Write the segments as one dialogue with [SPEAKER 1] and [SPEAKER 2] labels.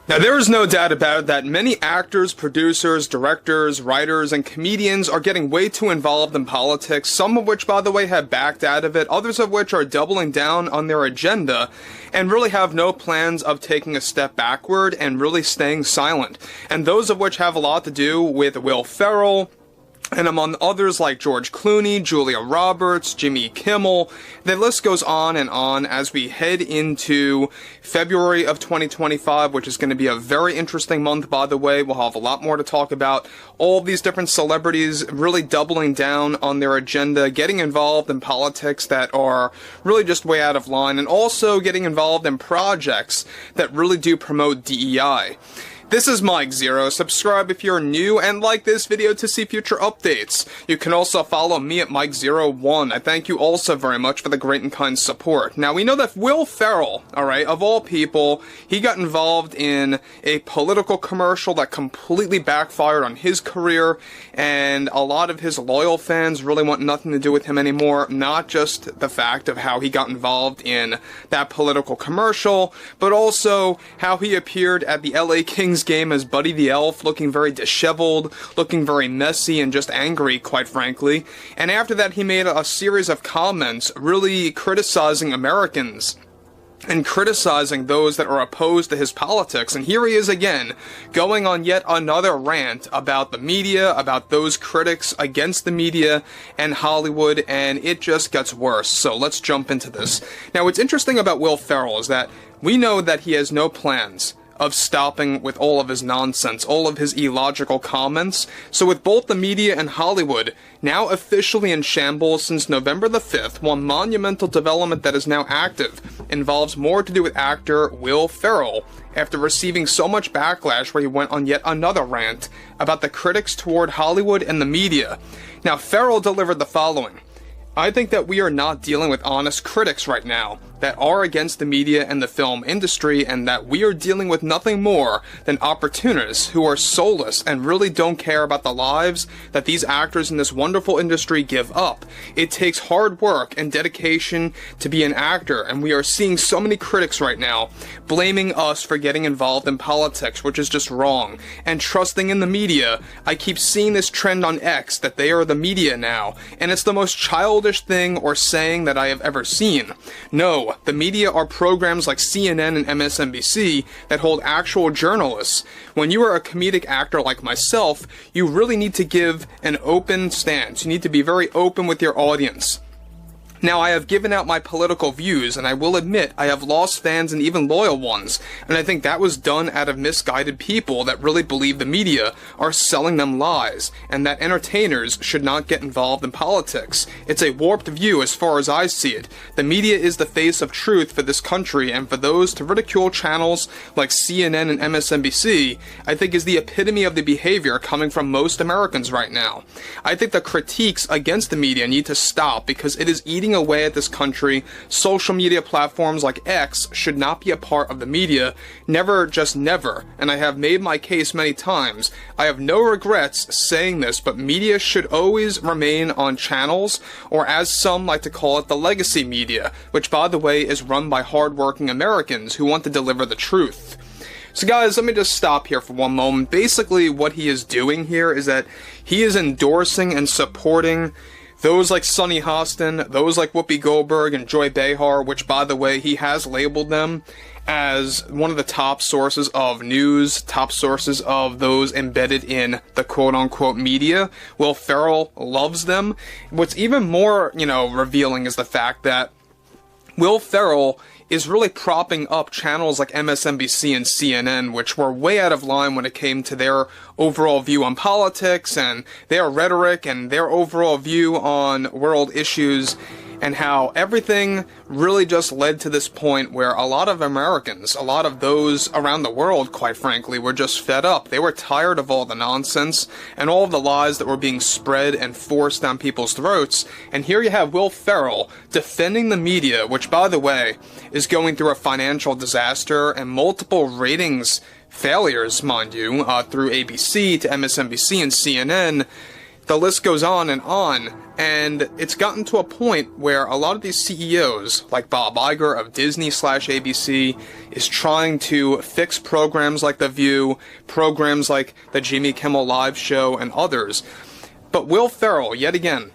[SPEAKER 1] Now, there is no doubt about it that many actors, producers, directors, writers, and comedians are getting way too involved in politics, some of which, by the way, have backed out of it, others of which are doubling down on their agenda, and really have no plans of taking a step backward and really staying silent. And those of which have a lot to do with Will Ferrell, and among others like George Clooney, Julia Roberts, Jimmy Kimmel. The list goes on and on as we head into February of 2025, which is going to be a very interesting month, by the way. We'll have a lot more to talk about. All of these different celebrities really doubling down on their agenda, getting involved in politics that are really just way out of line, and also getting involved in projects that really do promote DEI. This is Mike Zero. Subscribe if you're new and like this video to see future updates. You can also follow me at Mike01. I thank you also very much for the great and kind support. Now, we know that Will Ferrell, alright, of all people, he got involved in a political commercial that completely backfired on his career, and a lot of his loyal fans really want nothing to do with him anymore. Not just the fact of how he got involved in that political commercial, but also how he appeared at the LA Kings game as Buddy the Elf, looking very disheveled, looking very messy, and just angry, quite frankly. And after that, he made a series of comments really criticizing Americans and criticizing those that are opposed to his politics. And here he is again, going on yet another rant about the media, about those critics against the media and Hollywood, and it just gets worse. So let's jump into this. Now, what's interesting about Will Ferrell is that we know that he has no plans of stopping with all of his nonsense, all of his illogical comments. So with both the media and Hollywood now officially in shambles since November the 5th, one monumental development that is now active involves more to do with actor Will Ferrell, after receiving so much backlash where he went on yet another rant about the critics toward Hollywood and the media. Now, Ferrell delivered the following: I think that we are not dealing with honest critics right now that are against the media and the film industry, and that we are dealing with nothing more than opportunists who are soulless and really don't care about the lives that these actors in this wonderful industry give up. It takes hard work and dedication to be an actor, and we are seeing so many critics right now blaming us for getting involved in politics, which is just wrong, and trusting in the media. I keep seeing this trend on X that they are the media now, and it's the most childish thing or saying that I have ever seen. No, the media are programs like CNN and MSNBC that hold actual journalists. When you are a comedic actor like myself, you really need to give an open stance. You need to be very open with your audience. Now, I have given out my political views, and I will admit I have lost fans and even loyal ones, and I think that was done out of misguided people that really believe the media are selling them lies, and that entertainers should not get involved in politics. It's a warped view as far as I see it. The media is the face of truth for this country, and for those to ridicule channels like CNN and MSNBC, I think is the epitome of the behavior coming from most Americans right now. I think the critiques against the media need to stop because it is eating away at this country. Social media platforms like X should not be a part of the media. Never, just never. And I have made my case many times. I have no regrets saying this, but media should always remain on channels, or as some like to call it, the legacy media, which by the way is run by hardworking Americans who want to deliver the truth. So guys, let me just stop here for one moment. Basically, what he is doing here is that he is endorsing and supporting those like Sunny Hostin, those like Whoopi Goldberg and Joy Behar, which by the way, he has labeled them as one of the top sources of news, top sources of those embedded in the quote-unquote media. Will Ferrell loves them. What's even more, revealing is the fact that Will Ferrell is really propping up channels like MSNBC and CNN, which were way out of line when it came to their overall view on politics and their rhetoric and their overall view on world issues, and how everything really just led to this point where a lot of Americans, a lot of those around the world, quite frankly, were just fed up. They were tired of all the nonsense and all of the lies that were being spread and forced down people's throats. And here you have Will Ferrell defending the media, which, by the way, is going through a financial disaster and multiple ratings failures, mind you, through ABC to MSNBC and CNN. the list goes on, and it's gotten to a point where a lot of these CEOs, like Bob Iger of Disney/ABC, is trying to fix programs like The View, programs like the Jimmy Kimmel Live Show, and others. But Will Ferrell, yet again,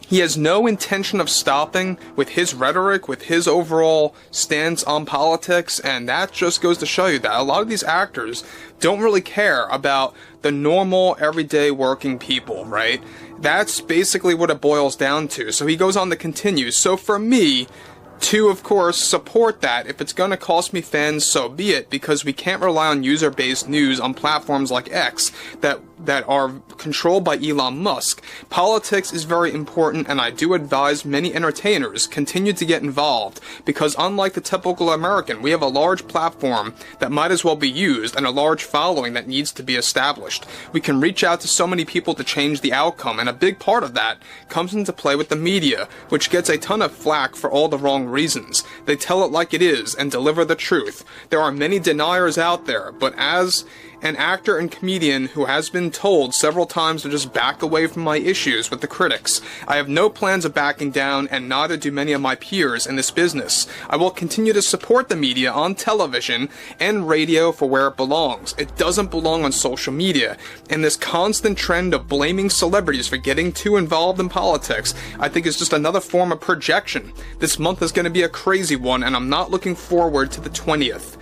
[SPEAKER 1] he has no intention of stopping with his rhetoric, with his overall stance on politics, and that just goes to show you that a lot of these actors don't really care about the normal, everyday working people, right? That's basically what it boils down to. So he goes on to continue. So for me, to, of course, support that. If it's going to cost me fans, so be it, because we can't rely on user-based news on platforms like X that are controlled by Elon Musk. Politics is very important, and I do advise many entertainers continue to get involved, because unlike the typical American, we have a large platform that might as well be used and a large following that needs to be established. We can reach out to so many people to change the outcome, and a big part of that comes into play with the media, which gets a ton of flack for all the wrong reasons. They tell it like it is and deliver the truth. There are many deniers out there, but as an actor and comedian who has been told several times to just back away from my issues with the critics, I have no plans of backing down, and neither do many of my peers in this business. I will continue to support the media on television and radio for where it belongs. It doesn't belong on social media, and this constant trend of blaming celebrities for getting too involved in politics, I think is just another form of projection. This month is going to be a crazy one, and I'm not looking forward to the 20th.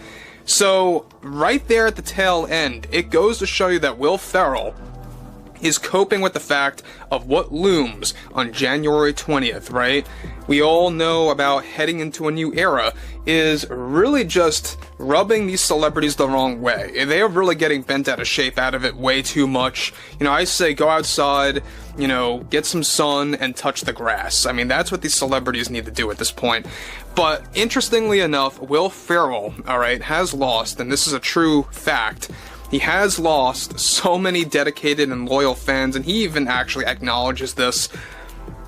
[SPEAKER 1] So, right there at the tail end, it goes to show you that Will Ferrell is coping with the fact of what looms on January 20th, right? We all know about heading into a new era is really just rubbing these celebrities the wrong way. They are really getting bent out of shape out of it way too much. You know, I say go outside, you know, get some sun and touch the grass. I mean, that's what these celebrities need to do at this point. But interestingly enough, Will Ferrell, alright, has lost, and this is a true fact, he has lost so many dedicated and loyal fans, and he even actually acknowledges this.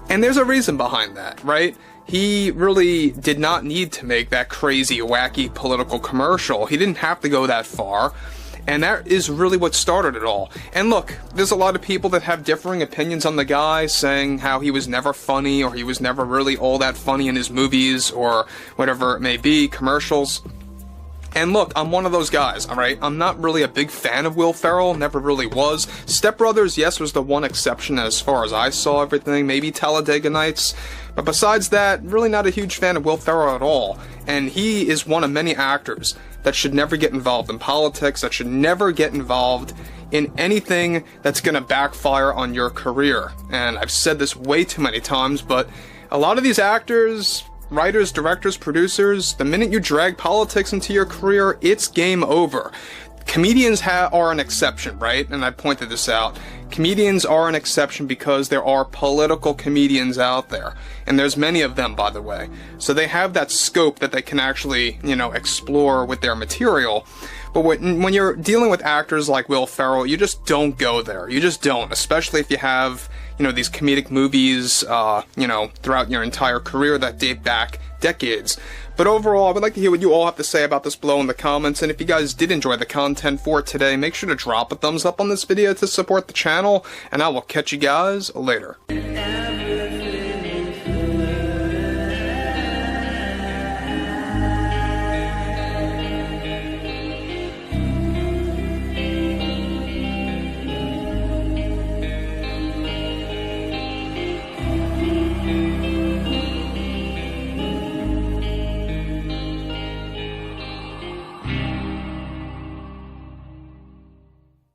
[SPEAKER 1] And there's a reason behind that, right? He really did not need to make that crazy, wacky political commercial. He didn't have to go that far. And that is really what started it all. And look, there's a lot of people that have differing opinions on the guy, saying how he was never funny, or he was never really all that funny in his movies, or whatever it may be, commercials. And look, I'm one of those guys, alright? I'm not really a big fan of Will Ferrell, never really was. Step Brothers, yes, was the one exception as far as I saw everything, maybe Talladega Nights. But besides that, really not a huge fan of Will Ferrell at all. And he is one of many actors that should never get involved in politics, that should never get involved in anything that's gonna backfire on your career. And I've said this way too many times, but a lot of these actors, writers, directors, producers, the minute you drag politics into your career, it's game over. Comedians are an exception, right? And I pointed this out. Comedians are an exception because there are political comedians out there. And there's many of them, by the way. So they have that scope that they can actually, you know, explore with their material. But when you're dealing with actors like Will Ferrell, you just don't go there. You just don't, especially if you have, you know, these comedic movies, you know, throughout your entire career that date back decades. But overall, I would like to hear what you all have to say about this below in the comments, and if you guys did enjoy the content for today, make sure to drop a thumbs up on this video to support the channel, and I will catch you guys later.